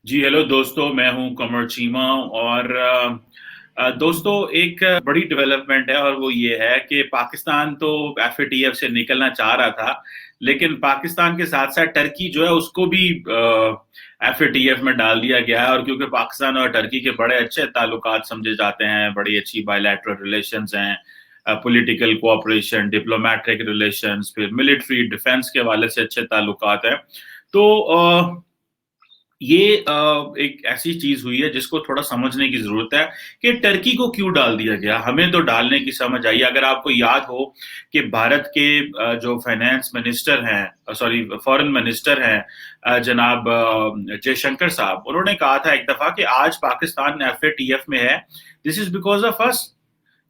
जी hello दोस्तों, मैं हूं कमर चीमा। और दोस्तों, एक बड़ी डेवलपमेंट है और वो ये है कि पाकिस्तान तो एफएटीएफ से निकलना चाह रहा था, लेकिन पाकिस्तान के साथ साथ टर्की जो है उसको भी एफएटीएफ में डाल दिया गया है। और क्योंकि पाकिस्तान और टर्की के बड़े अच्छे ताल्लुकात समझे जाते हैं, बड़ी अच्छी बायलैटरल रिलेशंस हैं, पॉलिटिकल कोऑपरेशन, डिप्लोमेटिक रिलेशंस, फिर मिलिट्री डिफेंस के हवाले से अच्छे ताल्लुकात हैं। तो ये एक ऐसी चीज हुई है जिसको थोड़ा समझने की जरूरत है कि टर्की को क्यों डाल दिया गया। हमें तो डालने की समझ आई। अगर आपको याद हो कि भारत के जो फाइनेंस मिनिस्टर हैं, सॉरी फॉरेन मिनिस्टर हैं, जनाब जयशंकर साहब, उन्होंने कहा था एक दफा कि आज पाकिस्तान एफएटीएफ में है, this is because of us.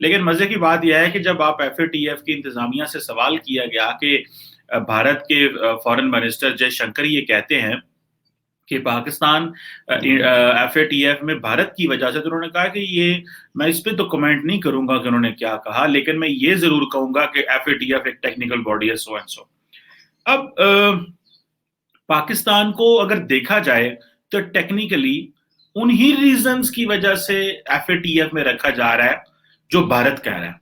लेकिन मजे की बात यह है कि जब आप एफएटीएफ की इंतजामिया से सवाल किया गया कि भारत के फॉरेन मिनिस्टर जयशंकर ये कहते हैं कि पाकिस्तान एफएटीएफ में भारत की वजह से, तो उन्होंने कहा कि ये, मैं इस पे तो कमेंट नहीं करूंगा कि उन्होंने क्या कहा, लेकिन मैं ये जरूर कहूंगा कि एफएटीएफ एक टेक्निकल बॉडी है, सो एंड सो। अब पाकिस्तान को अगर देखा जाए तो टेक्निकली उन्हीं रीजंस की वजह से एफएटीएफ में रखा जा रहा है जो भारत कह रहा है।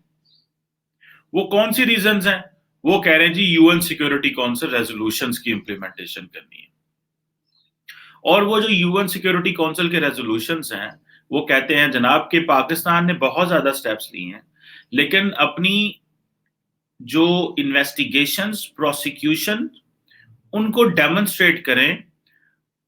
वो कौन सी रीजंस हैं? वो कह रहे हैं जी यूएन सिक्योरिटी काउंसिल रेजोल्यूशंस की इंप्लीमेंटेशन करनी है। और वो जो यूएन सिक्योरिटी काउंसिल के रेजोल्यूशंस हैं, वो कहते हैं जनाब कि पाकिस्तान ने बहुत ज्यादा स्टेप्स लिए हैं, लेकिन अपनी जो इन्वेस्टिगेशंस, प्रोसिक्यूशन, उनको डेमोन्स्ट्रेट करें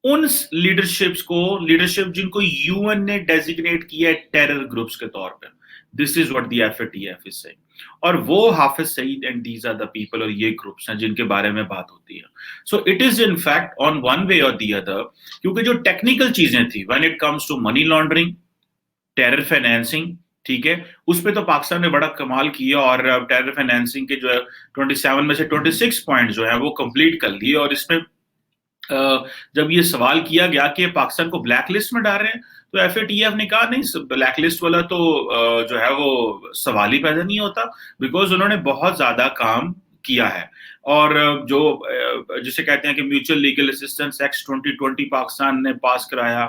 उन लीडरशिप जिनको यूएन ने डेजिग्नेट किया है टेरर ग्रुप्स के तौर पे। This is what the FATF is saying. और वो Hafiz Saeed and these are the people, और ये ग्रुप्स हैं जिनके बारे में बात होती है। So it is in fact on one way और दी अदर, क्योंकि जो टेक्निकल चीजें थी when it comes to money laundering, terror financing, ठीक है, उस पर तो पाकिस्तान ने बड़ा कमाल किया और टेरर फाइनेंसिंग के जो है 27 में से 26 पॉइंट जो है वो कंप्लीट कर लिए। और इसमें जब ये सवाल किया गया कि पाकिस्तान को ब्लैक लिस्ट में डाल रहे हैं, तो एफएटीएफ ने कहा नहीं, ब्लैक लिस्ट वाला तो जो है वो सवाल ही पैदा नहीं होता, बिकॉज उन्होंने बहुत ज्यादा काम किया है। और जो जिसे कहते हैं कि mutual legal assistance act 2020 Pakistan ने पास कराया,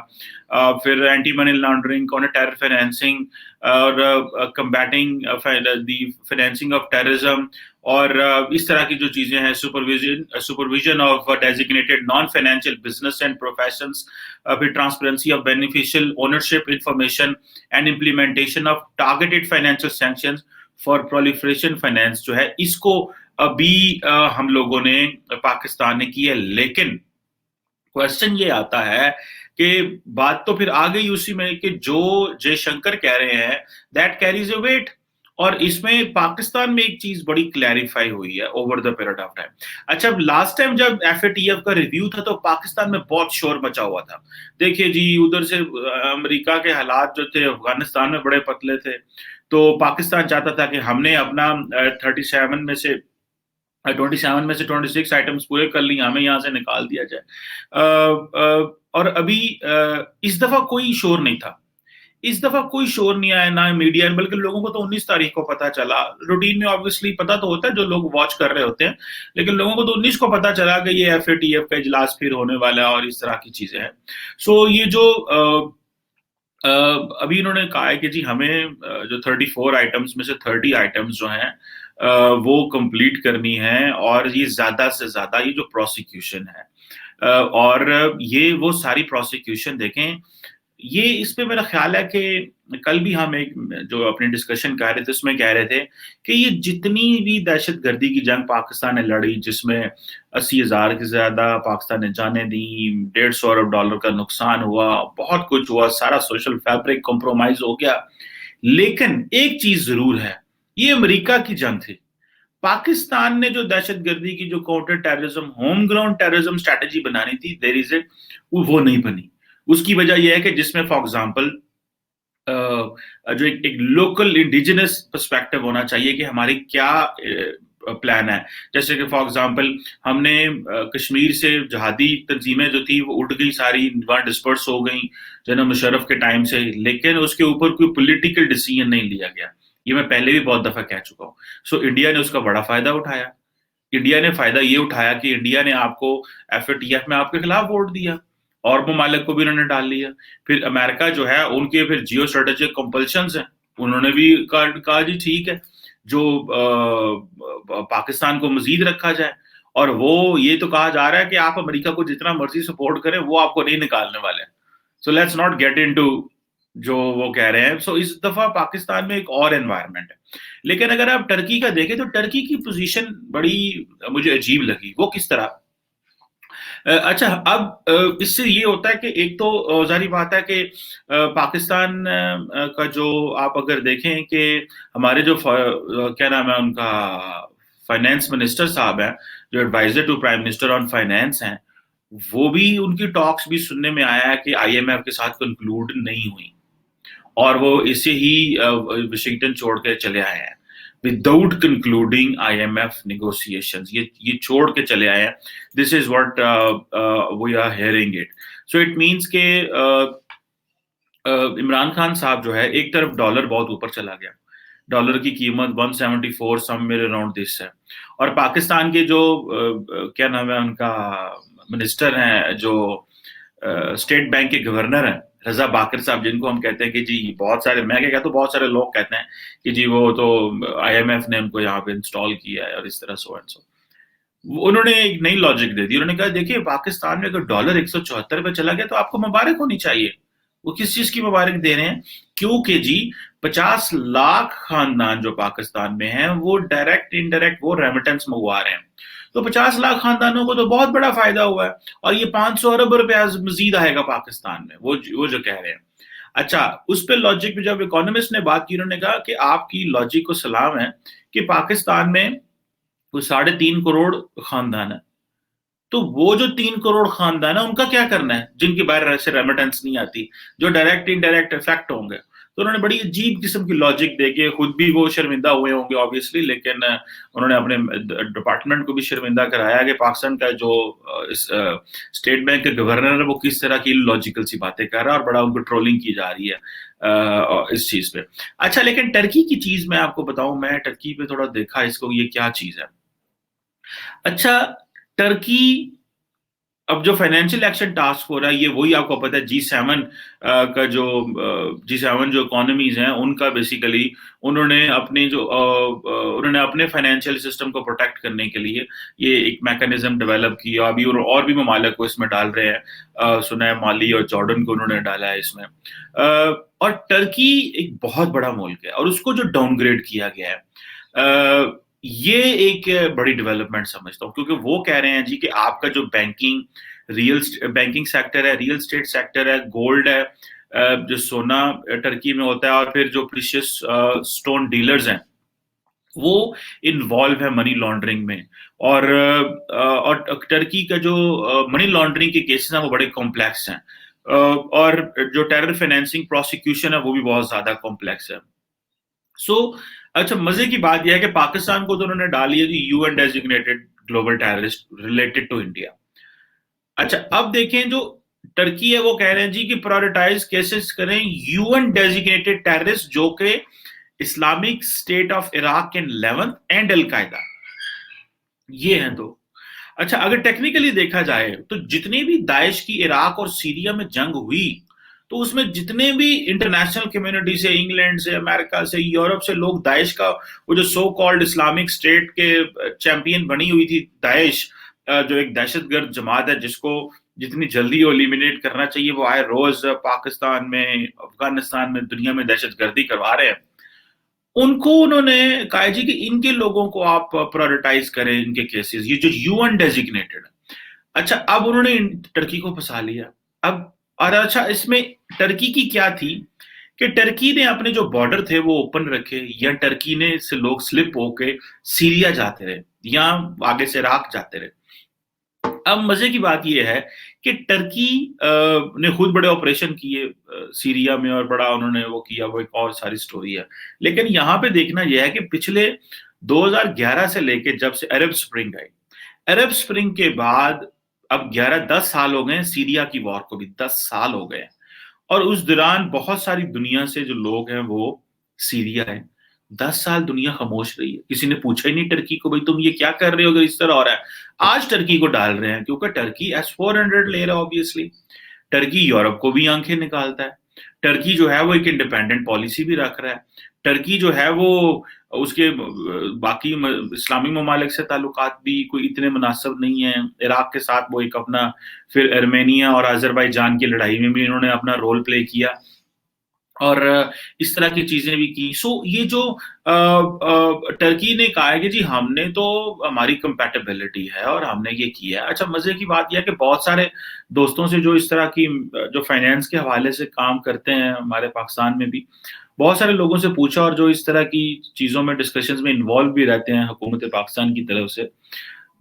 फिर anti money laundering, counter terror financing, और combating the financing of terrorism, और इस तरह की जो चीजें हैं, supervision of designated non financial business and professions, फिर transparency of beneficial ownership information and implementation of targeted financial sanctions for proliferation finance, जो है इसको अभी हम लोगों ने, पाकिस्तान ने की है। लेकिन क्वेश्चन ये आता है कि बात तो फिर आ गई उसी में कि जो जयशंकर कह रहे हैं दैट कैरीज अ वेट। और इसमें पाकिस्तान में एक चीज बड़ी क्लैरिफाई हुई है over the period of time. अच्छा, लास्ट टाइम जब एफएटीएफ का रिव्यू था तो पाकिस्तान में बहुत शोर मचा हुआ था। देखिए जी, उधर से अमेरिका के हालात जो थे अफगानिस्तान में बड़े पतले थे, तो पाकिस्तान चाहता था कि हमने अपना 37 में से 26 आइटम्स पूरे कर ली, हमें यहाँ से निकाल दिया जाए। और अभी इस दफा कोई शोर नहीं था। इस दफा कोई शोर नहीं आया, ना मीडिया, बल्कि लोगों को तो 19 तारीख को पता चला। रूटीन में ऑब्वियसली पता तो होता है जो लोग वॉच कर रहे होते हैं, लेकिन लोगों को तो 19 को पता चला कि ये एफएटीएफ का इजलास फिर होने वाला है और इस तरह की चीजें हैं। सो ये जो अभी इन्होंने कहा है कि जी हमें जो 34 आइटम्स में से 30 आइटम्स जो हैं वो कंप्लीट करनी है, और ये ज्यादा से ज्यादा ये जो प्रोसिक्यूशन है, और ये वो सारी प्रोसिक्यूशन देखें। ये इस पे मेरा ख्याल है कि कल भी हम एक जो अपनी डिस्कशन कर रहे थे उसमें कह रहे थे कि ये जितनी भी दहशत गर्दी की जंग पाकिस्तान ने लड़ी, जिसमें 80,000 से ज्यादा पाकिस्तान ने जाने दी, $150 अरब का नुकसान हुआ, बहुत कुछ हुआ, सारा सोशल फैब्रिक कॉम्प्रोमाइज हो गया, लेकिन एक चीज जरूर है, ये अमेरिका की जंग थी। पाकिस्तान ने जो दहशत गर्दी की जो counter terrorism, home ground terrorism strategy बनानी थी, देयर इज इट, वो नहीं बनी। उसकी वजह यह है कि जिसमें फॉर एग्जांपल जो एक लोकल इंडिजिनस पर्सपेक्टिव होना चाहिए कि हमारी क्या प्लान है। जैसे कि फॉर एग्जांपल हमने कश्मीर से जहादी तंजीमें जो थी वो उठ गई, सारी वहां डिस्पर्स हो गई जनरल मुशर्रफ के टाइम से, लेकिन उसके ऊपर कोई पॉलिटिकल डिसीजन नहीं लिया गया। ये मैं पहले भी बहुत दफा कह चुका हूँ। सो इंडिया ने उसका बड़ा फायदा उठाया। इंडिया ने फायदा ये उठाया कि इंडिया ने आपको एफएटीएफ में आपके खिलाफ वोट दिया, और ममालिक को भी उन्होंने डाल लिया। फिर अमेरिका जो है उनके फिर जियो स्ट्रेटेजिक कंपल्शंस हैं, उन्होंने भी कहा जी ठीक है जो पाकिस्तान को मजीद रखा जाए, और वो ये तो कहा जा रहा है कि आप अमेरिका को जितना मर्जी सपोर्ट करें वो आपको नहीं निकालने वाले। So let's not get into जो वो कह रहे हैं। सो इस दफा पाकिस्तान में एक और एनवायरनमेंट है। लेकिन अगर आप टर्की का देखें तो टर्की की पोजीशन बड़ी मुझे अजीब लगी। वो किस तरह, अच्छा अब इससे ये होता है कि एक तो जारी बात है कि पाकिस्तान का जो आप अगर देखें कि हमारे जो क्या नाम है उनका, फाइनेंस मिनिस्टर साहब हैं, जो adviser to prime minister on finance हैं, वो भी उनकी टॉक्स भी सुनने में आया है कि आईएमएफ के साथ कंक्लूड नहीं हुई और वो इसे ही वाशिंगटन छोड़ के चले आए हैं विदाउट कंक्लूडिंग आईएमएफ नेगोशिएशंस। ये छोड़ के चले आए हैं। This is what we are hearing it. So it means के इमरान खान साहब जो है, एक तरफ डॉलर बहुत ऊपर चला गया, डॉलर की कीमत 174 समवेयर अराउंड दिस है, और पाकिस्तान के जो क्या नाम है उनका मिनिस्टर हैं, जो स्टेट बैंक के गवर्नर हैं रजा बाकर साहब, जिनको हम कहते हैं कि जी बहुत सारे, मैं क्या कहता हूँ, बहुत सारे लोग कहते हैं कि जी वो तो आईएमएफ ने उनको यहाँ पे इंस्टॉल किया है और इस तरह सो एंड सो। उन्होंने एक नई लॉजिक दे दी। उन्होंने कहा देखिए पाकिस्तान में अगर डॉलर 174 पे चला गया तो आपको मुबारक होनी चाहिए। वो किस चीज की मुबारक दे रहे हैं? क्योंकि जी 50 लाख खानदान जो पाकिस्तान में हैं वो डायरेक्ट इनडायरेक्ट वो रेमिटेंस मंगवा रहे हैं। तो 50 लाख खानदानों को तो बहुत बड़ा फायदा हुआ है, और ये 500 अरब रुपया मजीद आएगा पाकिस्तान में, वो जो कह रहे हैं। अच्छा, उस पर लॉजिक पे जब इकोनॉमिस्ट ने बात की, उन्होंने कहा कि आपकी लॉजिक को सलाम है कि पाकिस्तान में कोई 3.5 करोड़ खानदान है, तो वो जो 3 करोड़ खानदान है उनका क्या करना है जिनकी बाहर से रेमिटेंस नहीं आती, जो डायरेक्ट इनडायरेक्ट इफेक्ट होंगे। तो उन्होंने बड़ी अजीब किस्म की लॉजिक देके खुद भी वो शर्मिंदा हुए होंगे ऑब्वियसली, लेकिन उन्होंने अपने डिपार्टमेंट को भी शर्मिंदा कराया कि पाकिस्तान का जो स्टेट बैंक के गवर्नर है वो किस तरह की लॉजिकल सी बातें कर रहा है, और बड़ा उनको ट्रोलिंग की जा रही है इस चीज पे। अच्छा, लेकिन टर्की की चीज मैं आपको बताऊं, मैं टर्की पे थोड़ा देखा इसको, ये क्या चीज है। अच्छा, टर्की अब जो फाइनेंशियल एक्शन टास्क हो रहा है, ये वही आपको पता है G7 का जो G7 जो इकोनॉमीज हैं उनका बेसिकली उन्होंने अपने फाइनेंशियल सिस्टम को प्रोटेक्ट करने के लिए ये एक मैकेनिज्म डेवलप किया। अभी और भी ममालिक को इसमें डाल रहे हैं, सुना है माली और जॉर्डन को उन्होंने डाला है इसमें। और टर्की एक बहुत बड़ा मुल्क है और उसको जो डाउनग्रेड किया गया है, ये एक बड़ी डेवलपमेंट समझता हूँ, क्योंकि वो कह रहे हैं जी कि आपका जो बैंकिंग सेक्टर है, रियल स्टेट सेक्टर है, गोल्ड है, जो सोना टर्की में होता है, और फिर जो प्रीशियस स्टोन डीलर्स हैं वो इन्वॉल्व है मनी लॉन्ड्रिंग में। और टर्की का जो मनी लॉन्ड्रिंग के केसेस हैं वो बड़े कॉम्प्लेक्स हैं, और जो टेरर फाइनेंसिंग प्रोसिक्यूशन है वो भी बहुत ज्यादा कॉम्प्लेक्स है। अच्छा, मजे की बात यह है कि पाकिस्तान को तो उन्होंने डाली है UN designated global terrorist related to India. अच्छा, अब देखें जो टर्की है वो कह रहे हैं जी कि प्रायोरिटाइज केसेस करें यूएन डेजिग्नेटेड टेररिस्ट जो कि Islamic state of Iraq and Levant and al Qaeda, ये हैं दो। अच्छा, अगर टेक्निकली देखा जाए तो जितनी भी दाइश की इराक और सीरिया में जंग हुई, तो उसमें जितने भी इंटरनेशनल कम्युनिटी से, इंग्लैंड से, अमेरिका से, यूरोप से लोग दाइश का वो जो सो कॉल्ड इस्लामिक स्टेट के चैंपियन बनी हुई थी दाइश, जो एक दहशतगर्द जमात है जिसको जितनी जल्दी एलिमिनेट करना चाहिए, वो आए रोज पाकिस्तान में, अफगानिस्तान में, दुनिया में दहशतगर्दी करवा रहे हैं। उनको उन्होंने कहा जी कि इनके लोगों को आप प्रायोरिटाइज करें, इनके केसेस, ये जो यूएन डेजिग्नेटेड है। अच्छा, अब उन्होंने टर्की को फंसा लिया। अब और अच्छा, इसमें टर्की की क्या थी कि टर्की ने अपने जो बॉर्डर थे वो ओपन रखे, या टर्की ने से लोग स्लिप होके सीरिया जाते रहे या आगे से इराक जाते रहे। अब मजे की बात यह है कि टर्की ने खुद बड़े ऑपरेशन किए सीरिया में, और बड़ा उन्होंने वो किया, वो एक और सारी स्टोरी है। लेकिन यहाँ पे देखना यह है कि पिछले 2011 से लेके जब से अरब स्प्रिंग आई, अरब स्प्रिंग के बाद अब 11-10 साल हो गए सीरिया की वॉर को भी, 10 साल हो गए, और उस दौरान बहुत सारी दुनिया से जो लोग हैं वो सीरिया है। 10 साल दुनिया खामोश रही है, किसी ने पूछा ही नहीं टर्की को भाई तुम ये क्या कर रहे हो अगर इस तरह हो रहा है। आज टर्की को डाल रहे हैं क्योंकि टर्की S-400 ले रहा है ऑब्वियसली। टर्की यूरोप को भी आंखें निकालता है, टर्की जो है वो एक इंडिपेंडेंट पॉलिसी भी रख रहा है, टर्की जो है वो उसके बाकी इस्लामी ममालिक से ताल्लुकात भी कोई इतने मुनासिब नहीं है, इराक के साथ वो एक अपना, फिर आर्मेनिया और अजरबैजान की लड़ाई में भी इन्होंने अपना रोल प्ले किया और इस तरह की चीजें भी की। सो ये जो टर्की ने कहा है कि जी हमने तो, हमारी कंपैटिबिलिटी है और हमने ये किया है। अच्छा, मजे की बात यह है कि बहुत सारे दोस्तों से जो इस तरह की जो फाइनेंस के हवाले से काम करते हैं हमारे पाकिस्तान में भी, बहुत सारे लोगों से पूछा और जो इस तरह की चीजों में डिस्कशंस में इन्वॉल्व भी रहते हैं हुकूमत पाकिस्तान की तरफ से,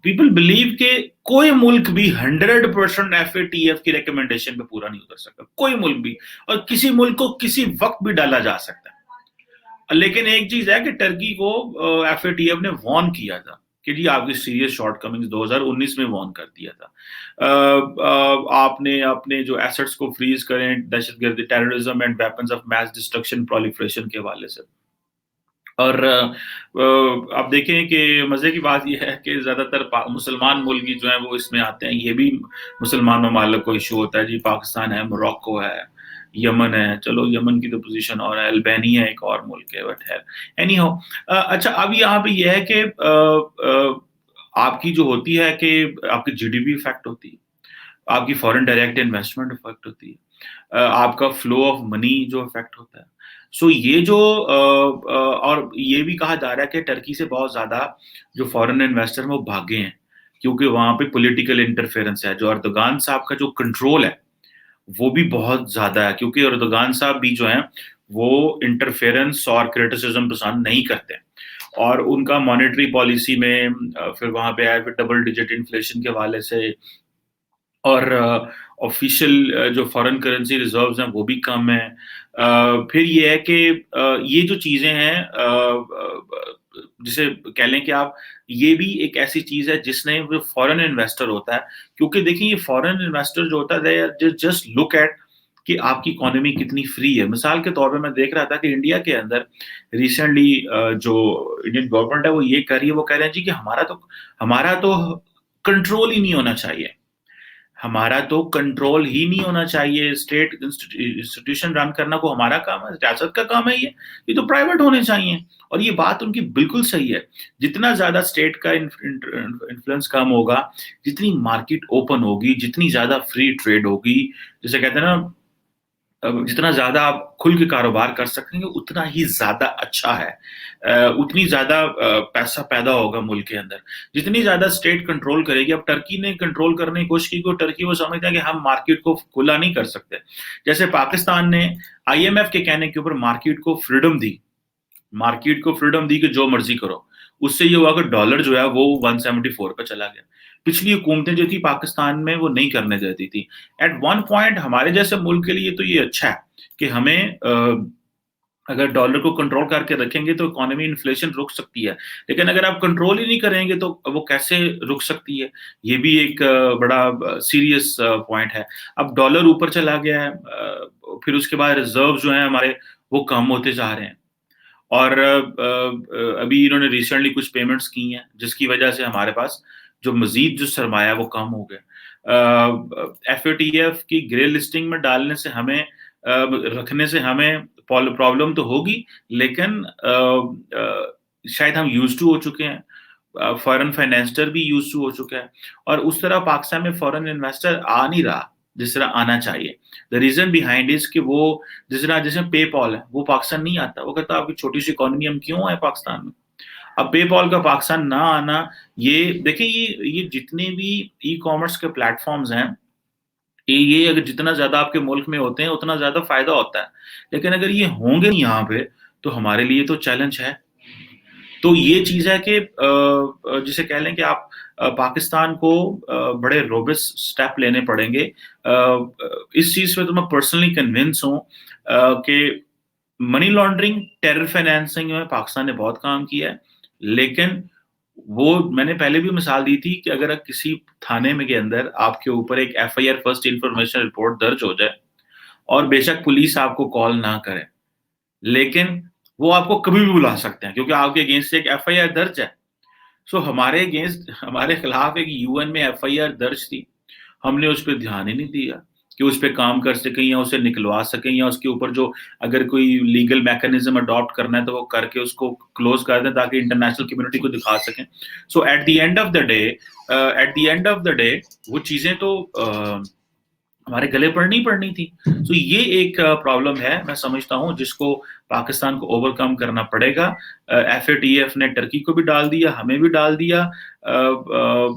पीपल बिलीव के कोई मुल्क भी 100% एफएटीएफ की रिकमेंडेशन पे पूरा नहीं उतर सकता, कोई मुल्क भी, और किसी मुल्क को किसी वक्त भी डाला जा सकता है। लेकिन एक चीज है कि टर्की को एफएटीएफ ने वार्न किया था कि जी आपकी सीरियस शॉर्टकमिंग्स 2019 में वार्न कर दिया था, आपने अपने जो एसेट्स को फ्रीज करें दहशतगर्दी, terrorism and weapons of mass destruction proliferation के हवाले से। और आप देखें कि मजे की बात यह है कि ज्यादातर मुसलमान मुल्क जो है वो इसमें आते हैं, ये भी मुसलमान ममालिक को इशू होता है जी, पाकिस्तान है, मोरक्को है, यमन है, चलो यमन की तो पोजीशन और है, अल्बानिया एक और मुल्क है, बट है एनी हो। अच्छा, अब यहाँ पे यह है कि आपकी जो होती है कि आपकी जीडीपी इफेक्ट होती है, आपकी फॉरेन डायरेक्ट इन्वेस्टमेंट इफेक्ट होती है, आपका फ्लो ऑफ मनी जो इफेक्ट होता है। सो ये जो और ये भी कहा जा रहा है कि टर्की से बहुत ज्यादा जो फॉरेन इन्वेस्टर हैं वो भागे हैं क्योंकि वहां पे पॉलिटिकल इंटरफेरेंस है, जो अर्दोगान साहब का जो कंट्रोल है वो भी बहुत ज्यादा है, क्योंकि अर्दोगान साहब भी जो है वो इंटरफेरेंस और क्रिटिसिज्म पसंद नहीं करते, और उनका मॉनेटरी पॉलिसी में फिर वहां पे आया, फिर डबल डिजिट इन्फ्लेशन के हवाले से, और ऑफिशियल जो फॉरेन करेंसी रिजर्व्स हैं वो भी कम है। फिर ये है कि ये जो चीजें हैं जिसे कह लें कि आप, ये भी एक ऐसी चीज है जिसने जो फॉरेन इन्वेस्टर होता है, क्योंकि देखिए ये फॉरेन इन्वेस्टर जो होता है जस्ट लुक एट कि आपकी इकोनॉमी कितनी फ्री है। मिसाल के तौर पे मैं देख रहा था कि इंडिया के अंदर रिसेंटली जो इंडियन गवर्नमेंट है वो ये कर रही है, वो कह रहे हैं जी कि हमारा तो कंट्रोल ही नहीं होना चाहिए, हमारा तो कंट्रोल ही नहीं होना चाहिए, स्टेट इंस्टीट्यूशन रन करना को हमारा काम है, रियासत का काम है, ये तो प्राइवेट होने चाहिए। और ये बात उनकी बिल्कुल सही है। जितना ज्यादा स्टेट का इन्फ्लुएंस कम होगा, जितनी मार्केट ओपन होगी, जितनी ज्यादा फ्री ट्रेड होगी, जैसे कहते हैं ना, जितना ज्यादा आप खुल के कारोबार कर सकेंगे उतना ही ज्यादा अच्छा है, उतनी ज्यादा पैसा पैदा होगा मुल्क के अंदर। जितनी ज्यादा स्टेट कंट्रोल करेगी, अब टर्की ने कंट्रोल करने की कोशिश की, टर्की वो समझता है कि हम मार्केट को खुला नहीं कर सकते। जैसे पाकिस्तान ने आईएमएफ के कहने के ऊपर मार्केट को फ्रीडम दी कि जो मर्जी करो, उससे ये हुआ कि डॉलर जो है वो 174 पे चला गया। पिछली हुकूमतें जो थी पाकिस्तान में वो नहीं करने देती थी। एट वन पॉइंट हमारे जैसे मुल्क के लिए तो ये अच्छा है कि हमें अगर डॉलर को कंट्रोल करके रखेंगे तो इकोनॉमी, इन्फ्लेशन रुक सकती है, लेकिन अगर आप कंट्रोल ही नहीं करेंगे तो वो कैसे रुक सकती है। ये भी एक बड़ा सीरियस पॉइंट है। अब डॉलर ऊपर चला गया है, फिर उसके बाद रिजर्व जो है हमारे वो कम होते जा रहे हैं, और अभी इन्होंने रिसेंटली कुछ पेमेंट्स की हैं जिसकी वजह से हमारे पास जो मजीद जो सरमाया वो कम हो गया। एफएटीएफ की ग्रे लिस्टिंग में डालने से हमें रखने से हमें प्रॉब्लम तो होगी, लेकिन शायद हम यूज टू हो चुके हैं, फॉरेन फाइनेंसर भी यूज टू हो चुका है, और उस तरह पाकिस्तान में फॉरेन इन्वेस्टर आ नहीं रहा जिस तरह आना चाहिए। द रीजन बिहाइंड इज कि वो जिस तरह जैसे पे पॉल है वो पाकिस्तान नहीं आता, वो कहता है आपकी छोटी सी इकोनॉमी हम क्यों आए पाकिस्तान में। अब पे पॉल का पाकिस्तान ना आना, ये देखिए ये जितने भी ई कॉमर्स के प्लेटफॉर्म्स हैं, ये अगर जितना ज्यादा आपके मुल्क में होते हैं उतना ज्यादा फायदा होता है, लेकिन अगर ये होंगे नहीं यहाँ पे तो हमारे लिए तो चैलेंज है। तो ये चीज है कि जिसे कह लें कि आप पाकिस्तान को बड़े रोबस्ट स्टेप लेने पड़ेंगे। इस चीज पे तो मैं पर्सनली कन्विंस हूँ कि मनी लॉन्ड्रिंग, टेरर फाइनेंसिंग में पाकिस्तान ने बहुत काम किया है, लेकिन वो मैंने पहले भी मिसाल दी थी कि अगर किसी थाने में के अंदर आपके ऊपर एक एफआईआर, फर्स्ट इंफॉर्मेशन रिपोर्ट दर्ज हो जाए, और बेशक पुलिस आपको कॉल ना करे, लेकिन वो आपको कभी भी बुला सकते हैं क्योंकि आपके अगेंस्ट एक एफआईआर दर्ज है। सो हमारे खिलाफ एक यूएन में एफआईआर दर्ज थी, हमने उस पर ध्यान ही नहीं दिया, کہ اس پہ کام کر سکیں یا اسے نکلوا سکیں یا اس کے اوپر جو اگر کوئی لیگل میکانزم اڈاپٹ کرنا ہے تو وہ کر کے اس کو کلوز کر دیں تاکہ انٹرنیشنل کمیونٹی کو دکھا سکیں. So at the end of the day وہ چیزیں تو ہمارے گلے پڑنی تھی. تو یہ ایک پرابلم ہے میں سمجھتا ہوں جس کو پاکستان کو اوور کم کرنا پڑے گا. ایف اے ٹی ایف نے ٹرکی کو بھی ڈال دیا, ہمیں بھی ڈال دیا.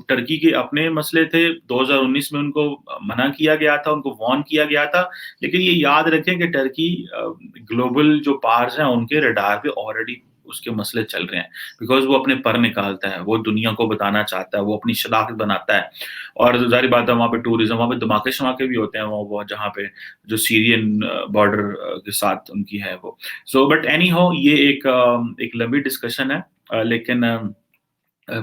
ٹرکی کے اپنے مسئلے تھے, 2019 میں ان کو منع کیا گیا تھا, ان کو وارن کیا گیا تھا, لیکن یہ یاد رکھیں کہ ٹرکی گلوبل جو پارز ہیں ان کے ریڈار پہ آلریڈی اس کے مسئلے چل رہے ہیں, بیکاز وہ اپنے پر نکالتا ہے, وہ دنیا کو بتانا چاہتا ہے, وہ اپنی شناخت بناتا ہے. اور ظاہر بات ہے وہاں پہ ٹورزم, وہاں پہ دھماکے شماکے بھی ہوتے ہیں وہ جہاں پہ جو سیرین بارڈر کے ساتھ ان کی ہے وہ. سو بٹ اینی ہاؤ یہ ایک لمبی ڈسکشن ہے, لیکن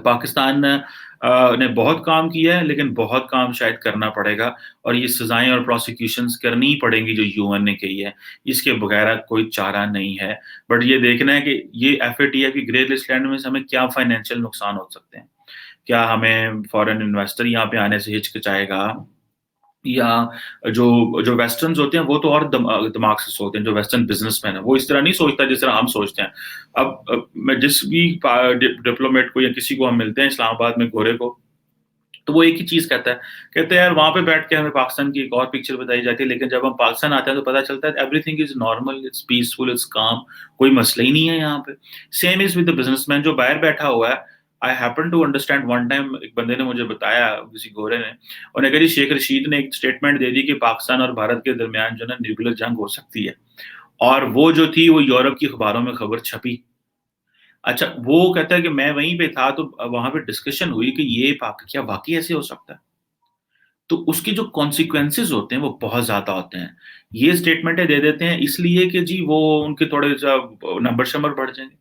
پاکستان نے بہت کام کیا ہے, لیکن بہت کام شاید کرنا پڑے گا, اور یہ سزائیں اور پروسیکیوشنز کرنی پڑیں گی جو یو این نے کہی ہے, اس کے بغیر کوئی چارہ نہیں ہے. بٹ یہ دیکھنا ہے کہ یہ ایف اے ٹی ایف کی گرے لسٹ لینڈ میں سے ہمیں کیا فائنینشیل نقصان ہو سکتے ہیں. کیا ہمیں فورن انویسٹر یہاں پہ آنے سے ہچکچائے گا, یا جو ویسٹرنز ہوتے ہیں وہ تو اور دماغ سے سوچتے ہیں, جو ویسٹرن بزنس مین ہے وہ اس طرح نہیں سوچتا جس طرح ہم سوچتے ہیں. اب میں جس بھی ڈپلومیٹ کو یا کسی کو ہم ملتے ہیں اسلام آباد میں گورے کو, تو وہ ایک ہی چیز کہتا ہے یار وہاں پہ بیٹھ کے ہمیں پاکستان کی ایک اور پکچر بتائی جاتی ہے, لیکن جب ہم پاکستان آتے ہیں تو پتہ چلتا ہے everything is normal, it's peaceful, it's calm, کوئی مسئلہ ہی نہیں ہے یہاں پہ. Same as with the businessman جو باہر بیٹھا ہوا ہے. I happen to understand one time ایک بندے نے مجھے بتایا, کسی گورے نے, اور نے کہا جی شیخ رشید نے ایک اسٹیٹمنٹ دے دی کہ پاکستان اور بھارت کے درمیان جو ہے نا نیوکلیر جنگ ہو سکتی ہے, اور وہ جو تھی وہ یورپ کی اخباروں میں خبر چھپی. اچھا وہ کہتا ہے کہ میں وہیں پہ تھا تو وہاں پہ ڈسکشن ہوئی کہ یہ کیا واقعی ایسے ہو سکتا ہے, تو اس کے جو کانسیکوینسز ہوتے ہیں وہ بہت زیادہ ہوتے ہیں. یہ اسٹیٹمنٹیں دے دیتے ہیں اس لیے کہ جی وہ ان کے تھوڑے سا نمبر شمبر بڑھ جائیں گے,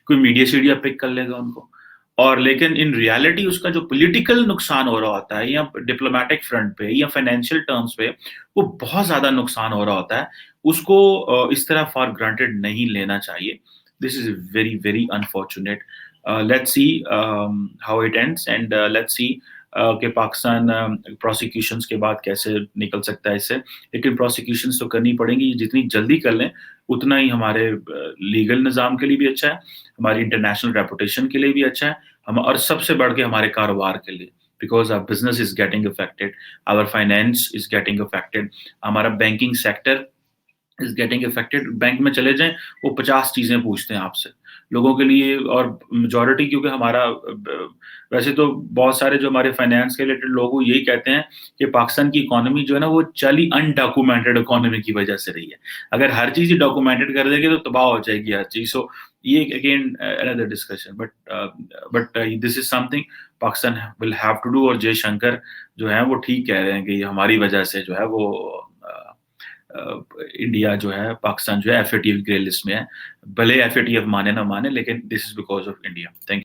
کوئی میڈیا سیڈیا پک کر لے گا ان کو, اور لیکن ان ریالٹی اس کا جو پولیٹیکل نقصان ہو رہا ہوتا ہے یا ڈپلومیٹک فرنٹ پہ یا فائنینشیل ٹرمز پہ وہ بہت زیادہ نقصان ہو رہا ہوتا ہے. اس کو اس طرح فار گرانٹیڈ نہیں لینا چاہیے. This is very very unfortunate. Let's see how it ends, and let's see کہ پاکستان پروسیکیوشنز کے بعد کیسے نکل سکتا ہے اس سے. لیکن پروسیکیوشنز تو کرنی پڑیں گی, جتنی جلدی کر لیں اتنا ہی ہمارے لیگل نظام کے لیے بھی اچھا ہے, ہماری انٹرنیشنل ریپوٹیشن کے لیے بھی اچھا ہے, اور سب سے بڑھ کے ہمارے کاروبار کے لیے, because our business is getting affected, our finance is getting affected, ہمارا banking sector is getting affected. Bank میں چلے جائیں وہ 50 چیزیں پوچھتے ہیں آپ سے لوگوں کے لیے, اور میجورٹی کیونکہ ہمارا ویسے تو بہت سارے جو ہمارے فائنینس کے ریلیٹڈ لوگ یہی کہتے ہیں کہ پاکستان کی اکانومی جو ہے نا وہ چلی انڈاکومنٹڈ اکانومی کی وجہ سے رہی ہے. اگر ہر چیز ہی ڈاکومنٹڈ کر دیں گے تو تباہ ہو جائے گی ہر چیز. سو یہ again another discussion, but this is something Pakistan will have to do. اور جے شنکر جو ہے وہ ٹھیک کہہ رہے ہیں کہ یہ ہماری وجہ سے جو ہے وہ انڈیا جو ہے, پاکستان جو ہے F A T F grey list میں ہے. بھلے ایف اے ٹی ایف مانے نہ مانے, لیکن this is because of India. Thank you.